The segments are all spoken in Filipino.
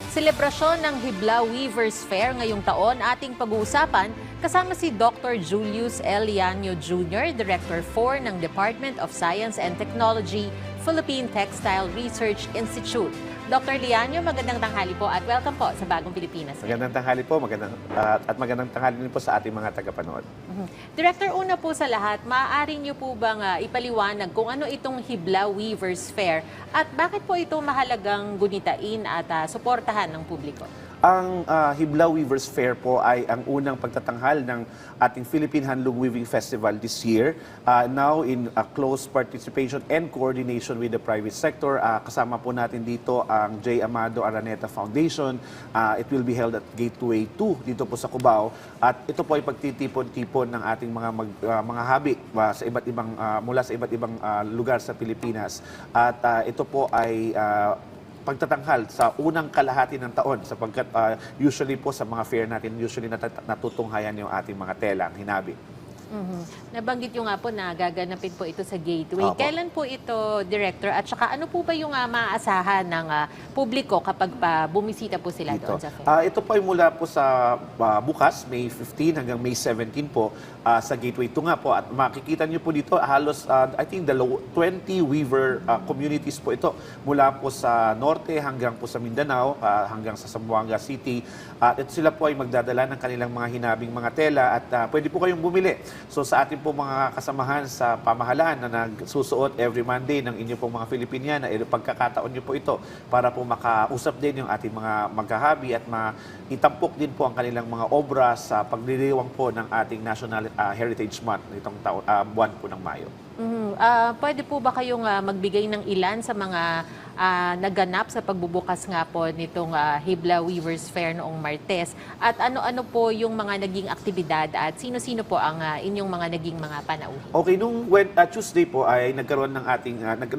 Selebrasyon ng Hibla Weavers Fair ngayong taon, ating pag-uusapan kasama si Dr. Julius L. Liaño Jr., Director 4 ng Department of Science and Technology, Philippine Textile Research Institute. Dr. Liaño, magandang tanghali po at welcome po sa Bagong Pilipinas. Magandang tanghali po, magandang tanghali din po sa ating mga tagapanood. Director, una po sa lahat, maaari niyo po bang ipaliwanag kung ano itong Hibla Weavers Fair at bakit po ito mahalagang gunitain at suportahan ng publiko? Ang Hibla Weavers Fair po ay ang unang pagtatanghal ng ating Philippine Handloom Weaving Festival this year. Now in close participation and coordination with the private sector. Kasama po natin dito ang J. Amado Araneta Foundation. It will be held at Gateway 2 dito po sa Cubao. At ito po ay pagtitipon-tipon ng ating mga habi sa iba't ibang mula sa iba't ibang lugar sa Pilipinas. At ito po ay pagtatanghal sa unang kalahati ng taon sapagkat usually po sa mga fair natin, usually natutunghayan yung ating mga tela, ang hinabi. Nabanggit nyo nga po na gaganapin po ito sa Gateway. Opo. Kailan po ito, Director? At saka ano po ba yung maaasahan ng publiko kapag bumisita po sila doon sa fair? Ito po ay mula po sa bukas, May 15 hanggang May 17 po sa Gateway 2 nga po. At makikita nyo po dito halos, I think, 20 weaver communities po ito. Mula po sa norte hanggang po sa Mindanao, hanggang sa Zamboanga City. At sila po ay magdadala ng kanilang mga hinabing mga tela at pwede po kayong bumili. So sa ating po mga kasamahan sa pamahalaan na nagsusuot every Monday ng inyong pong mga Filipiniana, pagkakataon nyo po ito para po makausap din yung ating mga maghahabi at itampok din po ang kanilang mga obra sa pagdiriwang po ng ating National Heritage Month nitong buwan po ng Mayo. Pwede po ba kayong magbigay ng ilan sa mga naganap sa pagbubukas nga po nitong Hibla Weavers Fair noong Martes? At ano-ano po yung mga naging aktibidad at sino-sino po ang inyong mga naging mga panauhin? Okay, nung Tuesday po ay nagkaroon ng ating,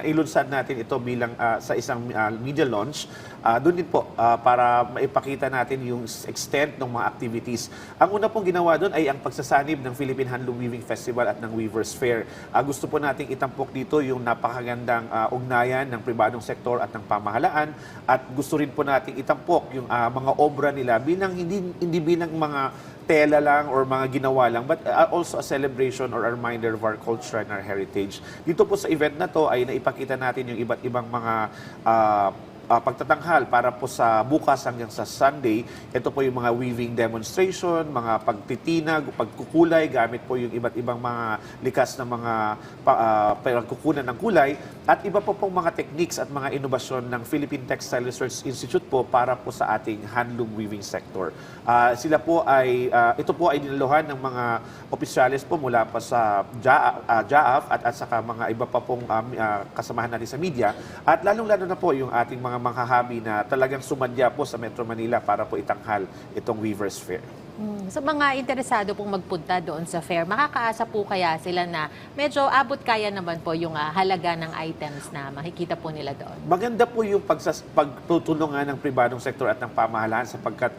nailunsad natin ito bilang sa isang media launch. Doon din po para maipakita natin yung extent ng mga activities. Ang una pong ginawa doon ay ang pagsasanib ng Philippine Handloom Weaving Festival at ng Weavers Fair. Gusto po nating itampok dito yung napakagandang ugnayan ng pribadong sektor at ng pamahalaan at gusto rin po nating itampok yung mga obra nila bilang hindi bilang mga tela lang or mga ginawa lang, but also a celebration or a reminder of our culture and our heritage. Dito po sa event na to ay naipakita natin yung iba't ibang mga pagtatanghal para po sa bukas hanggang sa Sunday. Ito po yung mga weaving demonstration, mga pagtitinag, pagkukulay, gamit po yung iba't ibang mga likas na mga pagkukunan ng kulay at iba po pong mga techniques at mga inobasyon ng Philippine Textile Research Institute po para po sa ating handloom weaving sector. Sila po ay, ito po ay dinaluhan ng mga opisyalis po mula pa sa JAAF at saka mga iba pa pong kasamahan natin sa media at lalong-lalo na po yung ating mga habi na talagang sumadya po sa Metro Manila para po itanghal itong Weavers Fair. Sa mga interesado pong magpunta doon sa fair, makakaasa po kaya sila na medyo abot kaya naman po yung halaga ng items na makikita po nila doon? Maganda po yung pagtutulungan ng pribadong sektor at ng pamahalaan sapagkat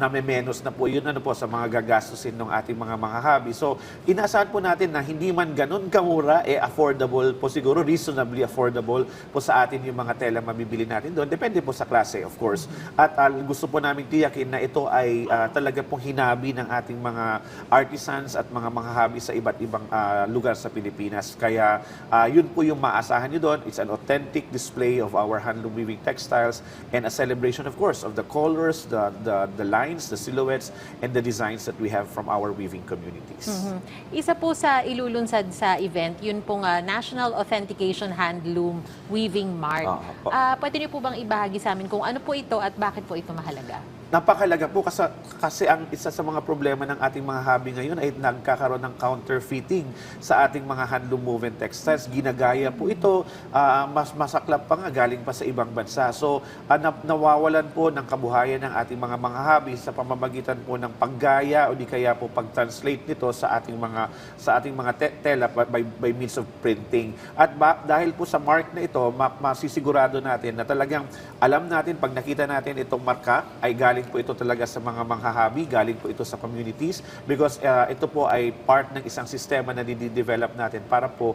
name-menos na po yun po sa mga gagastusin ng ating mga habi. So, inaasahan po natin na hindi man ganun kamura, affordable po siguro, reasonably affordable po sa atin yung mga tela mabibili natin doon. Depende po sa klase, of course. At gusto po namin tiyakin na ito ay talaga pong hinabi ng ating mga artisans at mga habi sa iba't ibang lugar sa Pilipinas. Kaya yun po yung maasahan nyo doon. It's an authentic display of our handloom weaving textiles and a celebration, of course, of the colors, the lines, the silhouettes, and the designs that we have from our weaving communities. Isa po sa ilulunsad sa event, yun pong National Authentication Handloom Weaving Mark. Pwede niyo po bang ibahagi sa amin kung ano po ito at bakit po ito mahalaga? Napakalaga po kasi ang isa sa mga problema ng ating mga habi ngayon ay nagkakaroon ng counterfeiting sa ating mga handloom woven textiles. Ginagaya po ito, mas masaklap pa nga galing pa sa ibang bansa. So nawawalan po ng kabuhayan ng ating mga habi sa pamamagitan po ng paggaya o di kaya po pag-translate nito sa ating mga tela by means of printing. At dahil po sa mark na ito, masisigurado natin na talagang alam natin pag nakita natin itong marka ay galing po ito talaga sa mga manghahabi, galing din po ito sa communities because ito po ay part ng isang sistema na didevelop natin para po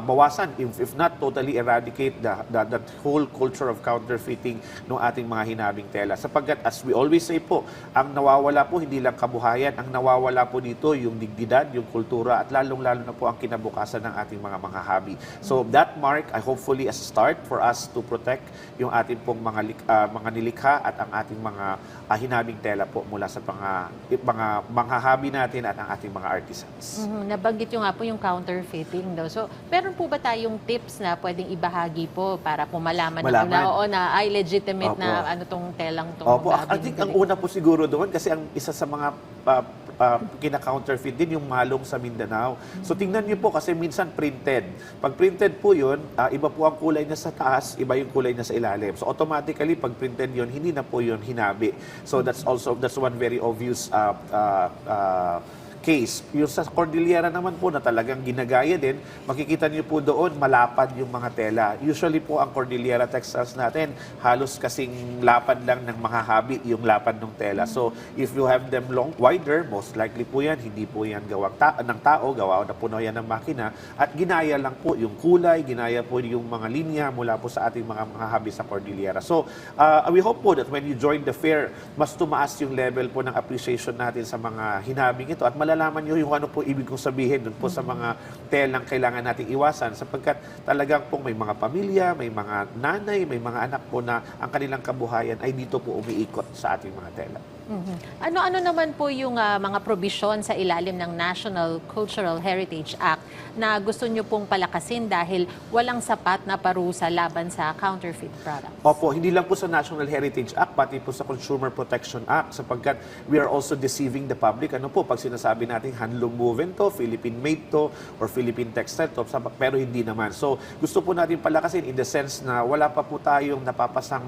mawasan, if not totally eradicate that whole culture of counterfeiting ng ating mga hinabing tela. Sapagkat as we always say po, ang nawawala po hindi lang kabuhayan, ang nawawala po dito yung dignidad, yung kultura at lalong-lalo na po ang kinabukasan ng ating mga habi. So that mark ay hopefully as a start for us to protect yung ating pong mga nilikha at ang ating mga hinabing tela po mula sa mga habi natin at ang ating mga artisans. Nabanggit yung nga po yung counterfeiting daw. So, meron po ba tayong tips na pwedeng ibahagi po para po malaman na ay legitimate na ano tong telang tong Opo, I think ang una po siguro doon kasi ang isa sa mga kina-counterfeit din yung malong sa Mindanao. So tingnan niyo po kasi minsan printed. Pag printed po yun, iba po ang kulay niya sa taas, iba yung kulay niya sa ilalim. So automatically pag printed yun, hindi na po yun hinabi. So that's one very obvious case. Yung sa Cordillera naman po na talagang ginagaya din, makikita niyo po doon malapad yung mga tela. Usually po ang Cordillera textiles natin, halos kasing lapad lang ng mga habi yung lapad ng tela. So if you have them wider, most likely po yan, hindi po yan gawang ng tao, gawa na puno yan ng makina, at ginaya lang po yung kulay, ginaya po yung mga linya mula po sa ating mga habi sa Cordillera. So we hope po that when you join the fair, mas tumaas yung level po ng appreciation natin sa mga hinabing ito at malalaman nyo yung ano po ibig kong sabihin dun po sa mga telang kailangan nating iwasan sapagkat talagang pong may mga pamilya, may mga nanay, may mga anak po na ang kanilang kabuhayan ay dito po umiikot sa ating mga tela. Ano-ano naman po yung mga probisyon sa ilalim ng National Cultural Heritage Act na gusto nyo pong palakasin dahil walang sapat na parusa laban sa counterfeit products? Opo, hindi lang po sa National Heritage Act, pati po sa Consumer Protection Act sapagkat we are also deceiving the public. Ano po, pag sinasabi natin handloom woven to, Philippine made to, or Philippine textile to, pero hindi naman. So, gusto po natin palakasin in the sense na wala pa po tayong napapasang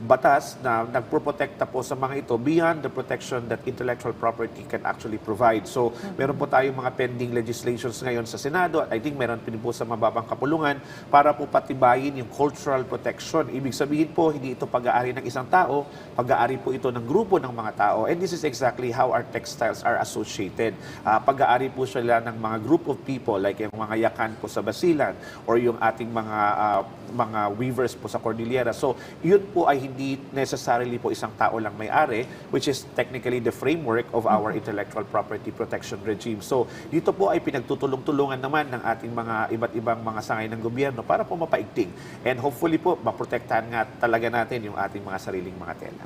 batas na nagproprotekta po sa mga ito beyond the protection that intellectual property can actually provide. So, meron po tayong mga pending legislations ngayon sa Senado at I think meron din po sa mababang kapulungan para po patibayin yung cultural protection. Ibig sabihin po, hindi ito pag-aari ng isang tao, pag-aari po ito ng grupo ng mga tao. And this is exactly how our textiles are associated. Pag-aari po sila ng mga group of people like yung mga yakan po sa Basilan or yung ating mga weavers po sa Cordillera. So, yun po ay hindi necessarily po isang tao lang may-ari, which is technically the framework of our intellectual property protection regime. So, dito po ay pinagtutulong-tulungan naman ng ating mga iba't ibang mga sangay ng gobyerno para po mapaigting. And hopefully po, maprotektahan nga talaga natin yung ating mga sariling mga tela.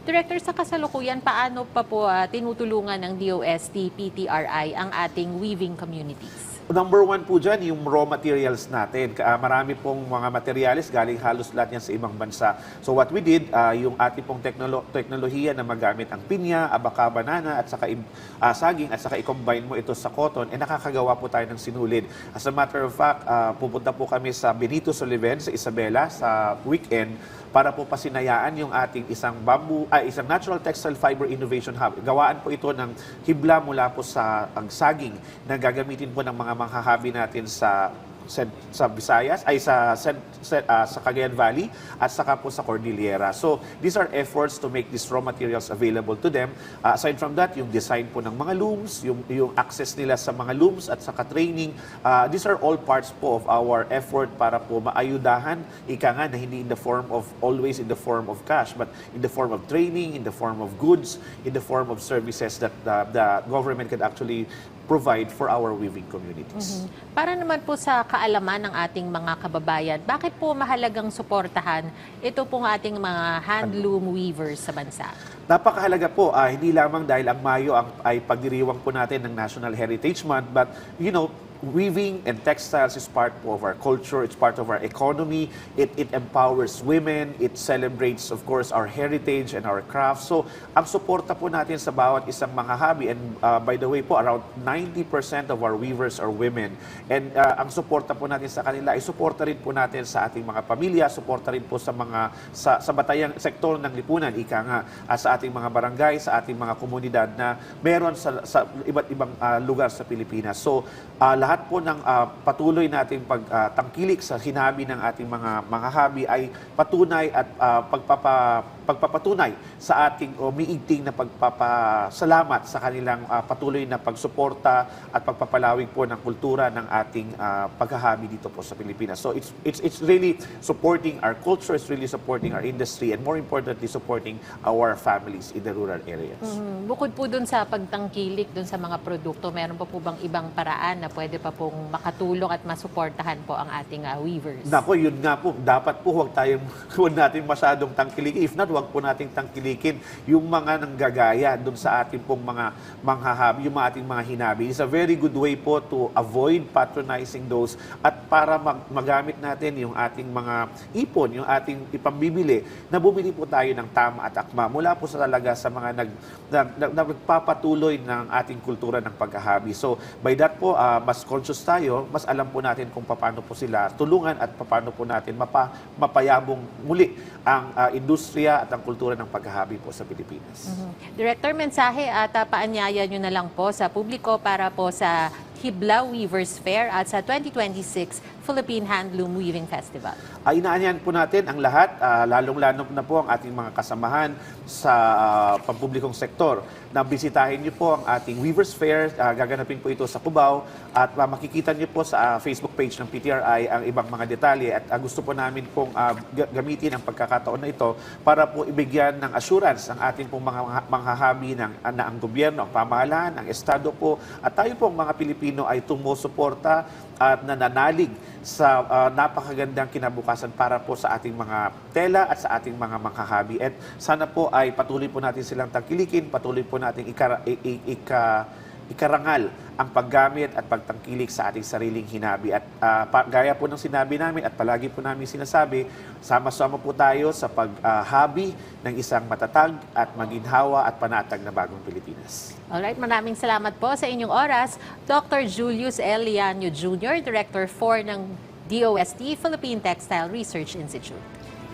Director, sa kasalukuyan, paano pa po tinutulungan ng DOST, PTRI ang ating weaving communities? Number one po dyan, yung raw materials natin. Marami pong mga materials, galing halos lahat yan sa ibang bansa. So what we did, yung ating pong teknolohiya na magamit ang pinya, abaka, banana, at saka saging, at saka i-combine mo ito sa cotton, nakakagawa po tayo ng sinulid. As a matter of fact, pupunta po kami sa Benito Soliven, sa Isabela, sa weekend, para po pasinayaan yung ating isang natural textile fiber innovation hub. Gawaan po ito ng hibla mula po sa saging na gagamitin po ng mga manghahabi natin sa Visayas, ay sa Cagayan Valley at saka po sa Cordillera. So, these are efforts to make these raw materials available to them. Aside from that, yung design po ng mga looms, yung access nila sa mga looms at saka training, these are all parts po of our effort para po maayudahan, ika nga na hindi always in the form of cash, but in the form of training, in the form of goods, in the form of services that the government can actually provide for our weaving communities. Para naman po sa kaalaman ng ating mga kababayan, bakit po mahalagang suportahan ito pong ating mga handloom weavers sa bansa? Napakahalaga po, hindi lamang dahil ang Mayo ay pagdiriwang po natin ng National Heritage Month, but weaving and textiles is part of our culture, it's part of our economy, it empowers women, it celebrates, of course, our heritage and our crafts. So, ang suporta po natin sa bawat isang mga hobby, and by the way po, around 90% of our weavers are women. And ang suporta po natin sa kanila ay suporta rin po natin sa ating mga pamilya, suporta rin po sa sa batayang sektor ng lipunan, ika nga, sa ating mga barangay, sa ating mga komunidad na meron sa iba't ibang lugar sa Pilipinas. So, lahat lahat po ng patuloy nating pagtangkilik sa hinabi ng ating mga hobby ay patunay at pagpapatunay sa ating umiigting na pagpapasalamat sa kanilang patuloy na pagsuporta at pagpapalawig po ng kultura ng ating paghahabi dito po sa Pilipinas. So it's really supporting our culture, it's really supporting our industry, and more importantly, supporting our families in the rural areas. Bukod po dun sa pagtangkilik dun sa mga produkto, meron pa po bang ibang paraan na pwede pa pong makatulong at masuportahan po ang ating weavers? Nako, yun nga po. Dapat po huwag natin masyadong tangkilikin. If not, huwag po nating tangkilikin yung mga nanggagaya dun sa ating pong mga manghahabi, yung ating mga hinabi. It's a very good way po to avoid patronizing those at para magamit natin yung ating mga ipon, yung ating ipambibili, na bumili po tayo ng tama at akma mula po sa talaga sa mga nagpapatuloy ng ating kultura ng paghahabi. So, by that po, mas conscious tayo, mas alam po natin kung paano po sila tulungan at paano po natin mapayabong muli ang industriya at ang kultura ng paghahabi po sa Pilipinas. Director, mensahe at paanyaya nyo na lang po sa publiko para po sa Hibla Weavers Fair at sa 2026 Philippine Handloom Weaving Festival. Inaanyahan po natin ang lahat, lalong-lalo na po ang ating mga kasamahan sa pampublikong sektor na bisitahin niyo po ang ating Weavers Fair. Gaganapin po ito sa Cubao at makikita niyo po sa Facebook page ng PTRI ang ibang mga detalye at gusto po namin pong gamitin ang pagkakataon na ito para po ibigyan ng assurance ang ating pong mga manghahabi na ang gobyerno, ang pamahalaan, ang estado po at tayo pong mga Pilipino ay tumusuporta at nananalig sa napakagandang kinabukasan para po sa ating mga tela at sa ating mga manghahabi. At sana po ay patuloy po natin silang tangkilikin, patuloy po natin ikarangal ang paggamit at pagtangkilik sa ating sariling hinabi. At gaya po ng sinabi namin at palagi po namin sinasabi, sama-sama po tayo sa paghabi ng isang matatag at maginhawa at panatag na bagong Pilipinas. Alright, maraming salamat po sa inyong oras. Dr. Julius L. Lianio Jr., Director 4 ng DOST, Philippine Textile Research Institute.